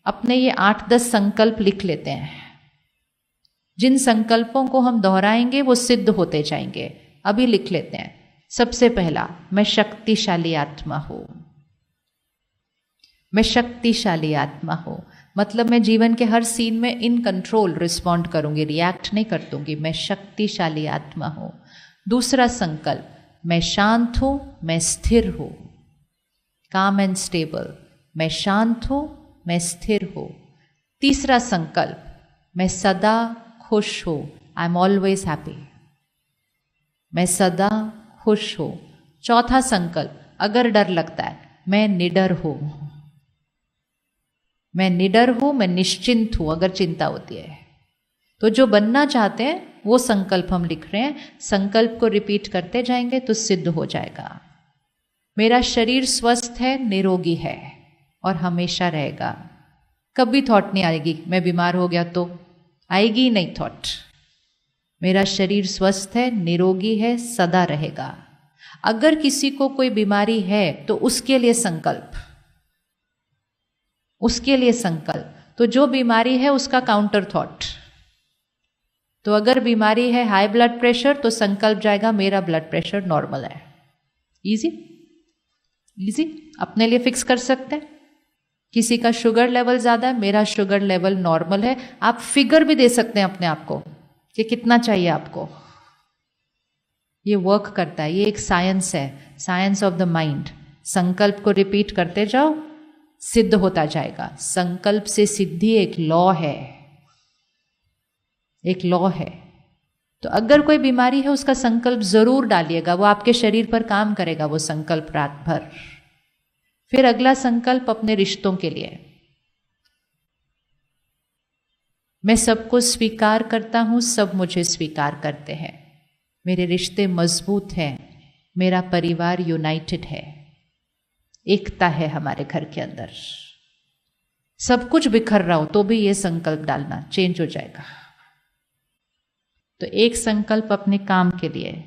अपने ये 8-10 संकल्प लिख लेते हैं। जिन संकल्पों को हम दोहराएंगे वो सिद्ध होते जाएंगे। अभी लिख लेते हैं। सबसे पहला, मैं शक्तिशाली आत्मा हूं। मैं शक्तिशाली आत्मा हूं मतलब मैं जीवन के हर सीन में इन कंट्रोल रिस्पॉन्ड करूंगी, रिएक्ट नहीं कर दूंगी। मैं शक्तिशाली आत्मा हूं। दूसरा संकल्प, मैं शांत हूं, मैं स्थिर हूं, काम एंड स्टेबल। मैं शांत हूं, मैं स्थिर हूं। तीसरा संकल्प, मैं सदा खुश हूं, आई एम ऑलवेज हैप्पी। मैं सदा खुश हूं। चौथा संकल्प, अगर डर लगता है, मैं निडर हूं। मैं निडर हूं, मैं निश्चिंत हूं अगर चिंता होती है। तो जो बनना चाहते हैं वो संकल्प हम लिख रहे हैं। संकल्प को रिपीट करते जाएंगे तो सिद्ध हो जाएगा। मेरा शरीर स्वस्थ है, निरोगी है और हमेशा रहेगा। कभी थॉट नहीं आएगी मैं बीमार हो गया तो, आएगी ही नहीं थॉट। मेरा शरीर स्वस्थ है, निरोगी है, सदा रहेगा। अगर किसी को कोई बीमारी है तो उसके लिए संकल्प, उसके लिए संकल्प। तो जो बीमारी है उसका काउंटर थॉट। तो अगर बीमारी है हाई ब्लड प्रेशर तो संकल्प जाएगा मेरा ब्लड प्रेशर नॉर्मल है। इजी इजी, अपने लिए फिक्स कर सकते हैं। किसी का शुगर लेवल ज्यादा है, मेरा शुगर लेवल नॉर्मल है। आप फिगर भी दे सकते हैं अपने आप को कि कितना चाहिए आपको। ये वर्क करता है, ये एक साइंस है, साइंस ऑफ द माइंड। संकल्प को रिपीट करते जाओ, सिद्ध होता जाएगा। संकल्प से सिद्धि एक लॉ है, एक लॉ है। तो अगर कोई बीमारी है उसका संकल्प जरूर डालिएगा, वो आपके शरीर पर काम करेगा वो संकल्प रात भर। फिर अगला संकल्प अपने रिश्तों के लिए, मैं सबको स्वीकार करता हूं, सब मुझे स्वीकार करते हैं। मेरे रिश्ते मजबूत हैं, मेरा परिवार यूनाइटेड है, एकता है हमारे घर के अंदर। सब कुछ बिखर रहा हो तो भी ये संकल्प डालना, चेंज हो जाएगा। तो एक संकल्प अपने काम के लिए,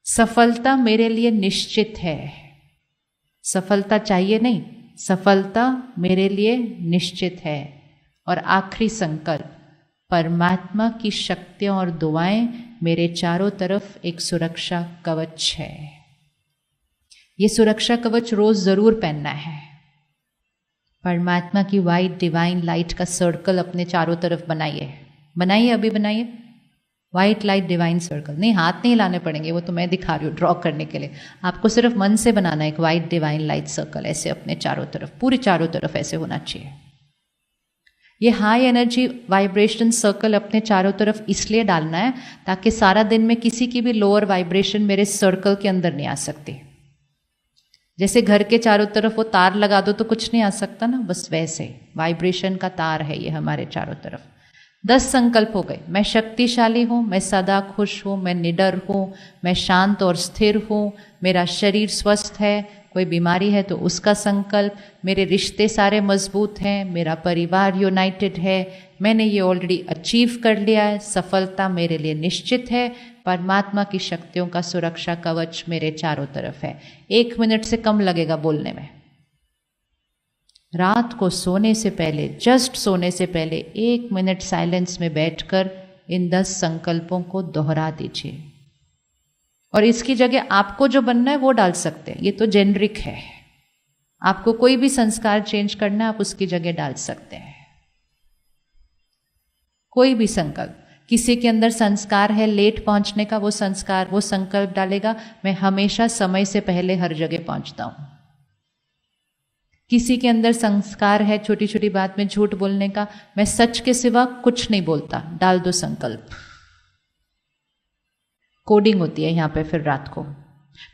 सफलता मेरे लिए निश्चित है। सफलता चाहिए नहीं, सफलता मेरे लिए निश्चित है। और आखिरी संकल्प, परमात्मा की शक्तियां और दुआएं मेरे चारों तरफ एक सुरक्षा कवच है। ये सुरक्षा कवच रोज जरूर पहनना है। परमात्मा की वाइट डिवाइन लाइट का सर्कल अपने चारों तरफ बनाइए, बनाइए, अभी बनाइए। वाइट लाइट डिवाइन सर्कल, नहीं हाथ नहीं लाने पड़ेंगे, वो तो मैं दिखा रही हूँ ड्रॉ करने के लिए। आपको सिर्फ मन से बनाना है एक वाइट डिवाइन लाइट सर्कल, ऐसे अपने चारों तरफ, पूरी चारों तरफ ऐसे होना चाहिए। ये हाई एनर्जी वाइब्रेशन सर्कल अपने चारों तरफ इसलिए डालना है ताकि सारा दिन में किसी की भी लोअर वाइब्रेशन मेरे सर्कल के अंदर नहीं आ सकती। जैसे घर के चारों तरफ वो तार लगा दो तो कुछ नहीं आ सकता ना, बस वैसे वाइब्रेशन का तार है ये हमारे चारों तरफ। 10 संकल्प हो गए। मैं शक्तिशाली हूँ, मैं सदा खुश हूँ, मैं निडर हूँ, मैं शांत और स्थिर हूँ, मेरा शरीर स्वस्थ है, कोई बीमारी है तो उसका संकल्प, मेरे रिश्ते सारे मजबूत हैं, मेरा परिवार यूनाइटेड है, मैंने ये ऑलरेडी अचीव कर लिया है, सफलता मेरे लिए निश्चित है, परमात्मा की शक्तियों का सुरक्षा कवच मेरे चारों तरफ है। 1 मिनट से कम लगेगा बोलने में। रात को सोने से पहले, जस्ट सोने से पहले 1 मिनट साइलेंस में बैठकर इन 10 संकल्पों को दोहरा दीजिए। और इसकी जगह आपको जो बनना है वो डाल सकते हैं, ये तो जेनरिक है। आपको कोई भी संस्कार चेंज करना है आप उसकी जगह डाल सकते हैं। कोई भी संकल्प, किसी के अंदर संस्कार है लेट पहुंचने का, वो संस्कार, वो संकल्प डालेगा मैं हमेशा समय से पहले हर जगह पहुंचता हूं। किसी के अंदर संस्कार है छोटी छोटी बात में झूठ बोलने का, मैं सच के सिवा कुछ नहीं बोलता, डाल दो संकल्प। कोडिंग होती है यहाँ पे फिर रात को।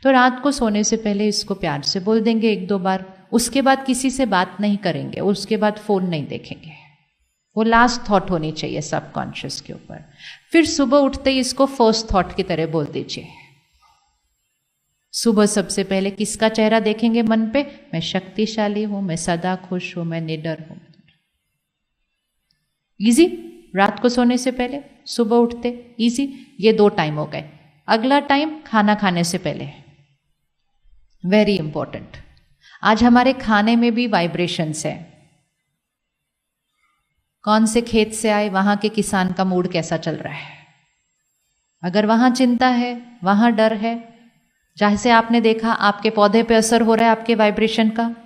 तो रात को सोने से पहले इसको प्यार से बोल देंगे 1-2 बार। उसके बाद किसी से बात नहीं करेंगे, उसके बाद फोन नहीं देखेंगे। वो लास्ट थॉट होनी चाहिए सबकॉन्शियस के ऊपर। फिर सुबह उठते ही इसको फर्स्ट थॉट की तरह बोल दीजिए। सुबह सबसे पहले किसका चेहरा देखेंगे मन पे? मैं शक्तिशाली हूं, मैं सदा खुश हूं, मैं निडर हूं। इजी, रात को सोने से पहले, सुबह उठते, इजी। ये 2 टाइम हो गए। अगला टाइम खाना खाने से पहले, वेरी इंपॉर्टेंट। आज हमारे खाने में भी वाइब्रेशंस है। कौन से खेत से आए, वहां के किसान का मूड कैसा चल रहा है। अगर वहां चिंता है, वहां डर है, जैसे आपने देखा आपके पौधे पे असर हो रहा है आपके वाइब्रेशन का,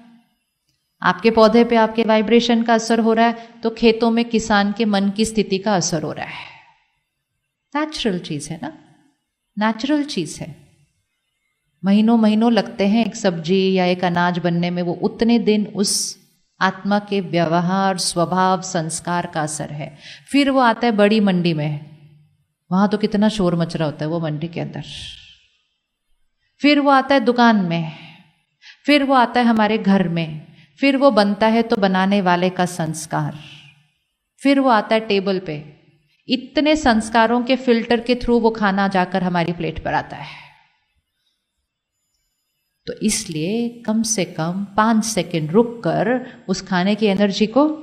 आपके पौधे पे आपके वाइब्रेशन का असर हो रहा है, तो खेतों में किसान के मन की स्थिति का असर हो रहा है। नेचुरल चीज है ना, नेचुरल चीज है। महीनों महीनों लगते हैं एक सब्जी या एक अनाज बनने में, वो उतने दिन उस आत्मा के व्यवहार, स्वभाव, संस्कार का असर है। फिर वो आता है बड़ी मंडी में, वहां तो कितना शोर मच रहा होता है वो मंडी के अंदर। फिर वो आता है दुकान में, फिर वो आता है हमारे घर में, फिर वो बनता है तो बनाने वाले का संस्कार, फिर वो आता है टेबल पे। इतने संस्कारों के फिल्टर के थ्रू वो खाना जाकर हमारी प्लेट पर आता है। तो इसलिए कम से कम 5 सेकंड रुक कर उस खाने की एनर्जी को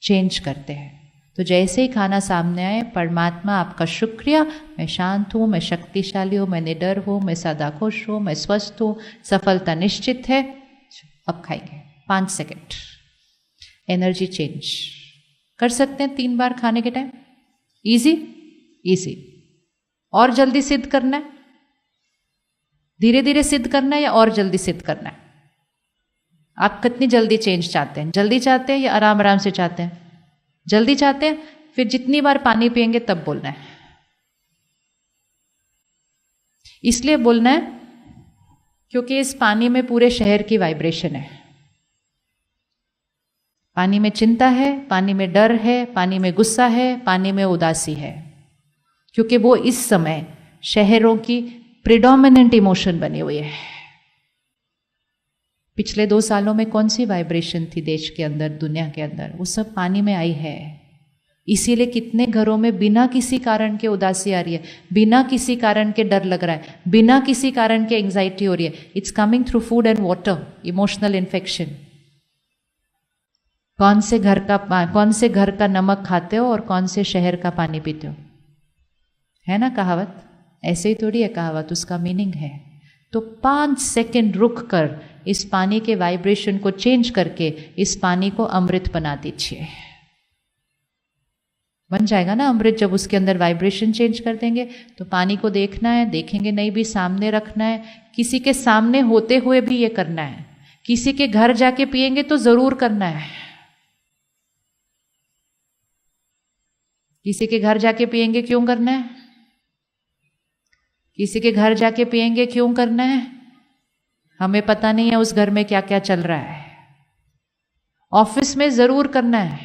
चेंज करते हैं। तो जैसे ही खाना सामने आए, परमात्मा आपका शुक्रिया, मैं शांत हूँ, मैं शक्तिशाली हूँ, मैं निडर हूँ, मैं सदा खुश हूँ, मैं स्वस्थ हूँ, सफलता निश्चित है। अब खाएंगे 5 सेकंड, एनर्जी चेंज कर सकते हैं 3 बार खाने के टाइम। Easy easy. और जल्दी सिद्ध करना है, धीरे धीरे सिद्ध करना है या और जल्दी सिद्ध करना है? आप कितनी जल्दी चेंज चाहते हैं? जल्दी चाहते हैं या आराम आराम से चाहते हैं? जल्दी चाहते हैं, फिर जितनी बार पानी पिएंगे तब बोलना है। इसलिए बोलना है क्योंकि इस पानी में पूरे शहर की वाइब्रेशन है। पानी में चिंता है, पानी में डर है, पानी में गुस्सा है, पानी में उदासी है, क्योंकि वो इस समय शहरों की प्रिडोमिनेंट इमोशन बनी हुई है। पिछले 2 सालों में कौन सी वाइब्रेशन थी देश के अंदर, दुनिया के अंदर? वो सब पानी में आई है। इसीलिए कितने घरों में बिना किसी कारण के उदासी आ रही है, बिना किसी कारण के डर लग रहा है, बिना किसी कारण के एंजाइटी हो रही है। It's coming through food and water, emotional infection. कौन से घर का नमक खाते हो और कौन से शहर का पानी पीते हो? है ना कहावत? ऐसे ही थोड़ी है कहावत, उसका मीनिंग है। तो 5 सेकंड रुक कर इस पानी के वाइब्रेशन को चेंज करके इस पानी को अमृत बना दीजिए। बन जाएगा ना अमृत जब उसके अंदर वाइब्रेशन चेंज कर देंगे। तो पानी को देखना है, देखेंगे नहीं भी, सामने रखना है, किसी के सामने होते हुए भी ये करना है। किसी के घर जाके पिएंगे तो जरूर करना है। किसी के घर जाके पिएंगे क्यों करना है? किसी के घर जाके पिएंगे क्यों करना है? हमें पता नहीं है उस घर में क्या क्या चल रहा है। ऑफिस में जरूर करना है,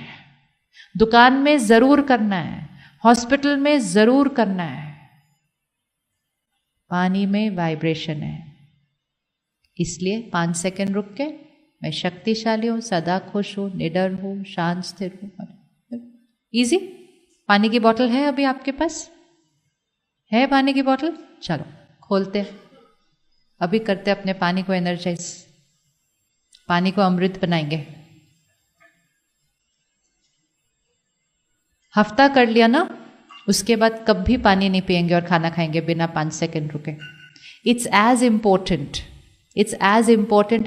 दुकान में जरूर करना है, हॉस्पिटल में जरूर करना है। पानी में वाइब्रेशन है। इसलिए 5 सेकंड रुक के, मैं शक्तिशाली हूं, सदा खुश हूं, निडर हूं, शांत स्थिर हूं। इजी। पानी की बोतल है अभी आपके पास? है पानी की बोतल? चलो खोलते, अभी करते अपने पानी को एनर्जाइज, पानी को अमृत बनाएंगे। हफ्ता कर लिया ना, उसके बाद कभी पानी नहीं पिएंगे और खाना खाएंगे बिना 5 सेकंड रुके। It's as important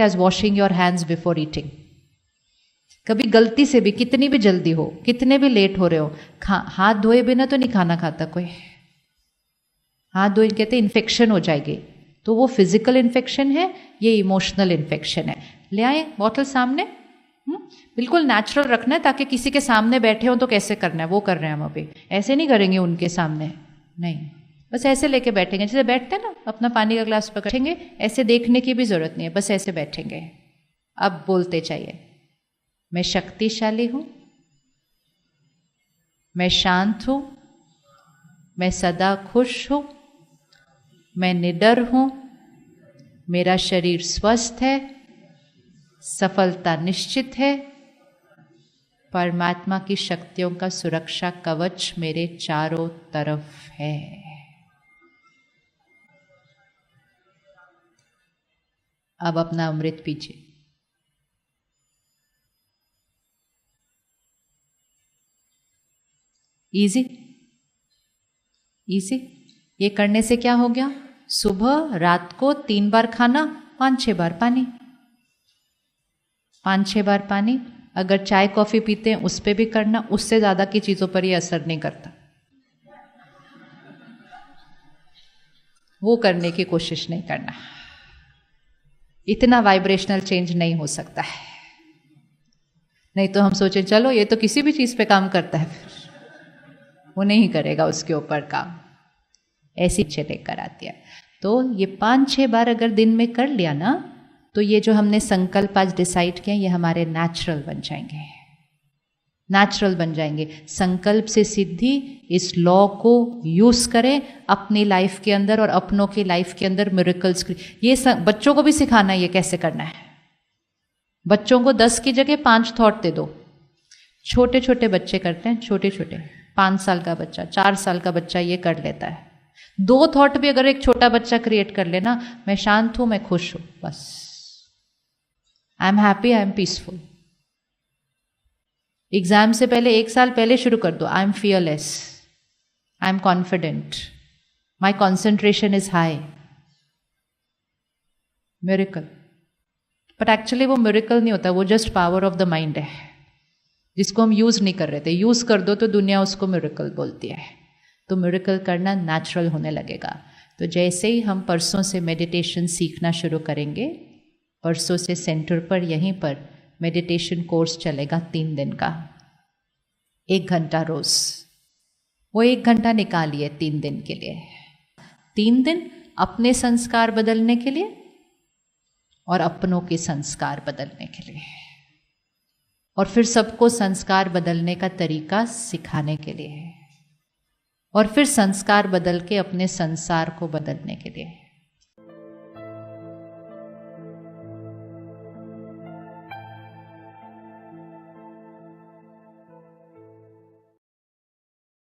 as washing your hands before eating. कभी गलती से भी, कितनी भी जल्दी हो, कितने भी लेट हो रहे हो, हाथ धोए बिना तो नहीं खाना खाता कोई। हाथ धोए कहते इन्फेक्शन हो जाएगी, तो वो फिजिकल इन्फेक्शन है, ये इमोशनल इन्फेक्शन है। ले आए बॉटल सामने, बिल्कुल नेचुरल रखना है, ताकि किसी के सामने बैठे हो तो कैसे करना है वो कर रहे हैं हम अभी। ऐसे नहीं करेंगे उनके सामने, नहीं, बस ऐसे लेके बैठेंगे जैसे बैठते हैं ना, अपना पानी का ग्लास पकड़ेंगे, ऐसे देखने की भी जरूरत नहीं है, बस ऐसे बैठेंगे। अब बोलते चाहिए, मैं शक्तिशाली हूं, मैं शांत हूं, मैं सदा खुश हूं, मैं निडर हूं, मेरा शरीर स्वस्थ है, सफलता निश्चित है, परमात्मा की शक्तियों का सुरक्षा कवच मेरे चारों तरफ है। अब अपना अमृत पीजिए। Easy easy. ये करने से क्या हो गया? सुबह रात को 3 बार खाना, 5-6 बार पानी, 5-6 बार पानी, अगर चाय कॉफ़ी पीते हैं उस पर भी करना, उससे ज़्यादा की चीज़ों पर ये असर नहीं करता, वो करने की कोशिश नहीं करना। इतना वाइब्रेशनल चेंज नहीं हो सकता है। नहीं तो हम सोचें चलो ये तो किसी भी चीज़ पे काम करता है, फिर वो नहीं करेगा उसके ऊपर काम, ऐसी चीज़ें लेकर आती है। तो ये 5-6 बार अगर दिन में कर लिया ना, तो ये जो हमने संकल्प आज डिसाइड किया ये हमारे नेचुरल बन जाएंगे, नेचुरल बन जाएंगे। संकल्प से सिद्धि, इस लॉ को यूज करें अपनी लाइफ के अंदर और अपनों की लाइफ के अंदर मिरेकल्स। ये बच्चों को भी सिखाना है ये कैसे करना है। बच्चों को 10 की जगह 5 थॉट दे दो। छोटे छोटे बच्चे करते हैं, छोटे छोटे 5 साल का बच्चा, 4 साल का बच्चा ये कर लेता है। 2 थॉट भी अगर एक छोटा बच्चा क्रिएट कर लेना, मैं शांत हूं, मैं खुश हूं, बस I am happy, I am peaceful. Exam से पहले 1 साल पहले शुरू कर दो, I am fearless, I am confident, my concentration is high, miracle. But actually वो मिरेकल नहीं होता, वो just power of the mind है जिसको हम यूज नहीं कर रहे थे। यूज कर दो तो दुनिया उसको मिरेकल बोलती है। तो मिरेकल करना नेचुरल होने लगेगा। तो जैसे ही हम परसों से मेडिटेशन सीखना शुरू करेंगे, परसों से सेंटर पर यहीं पर मेडिटेशन कोर्स चलेगा 3 दिन का, 1 घंटा रोज। वो 1 घंटा निकालिए 3 दिन के लिए। 3 दिन अपने संस्कार बदलने के लिए और अपनों के संस्कार बदलने के लिए, और फिर सबको संस्कार बदलने का तरीका सिखाने के लिए, और फिर संस्कार बदल के अपने संसार को बदलने के लिए।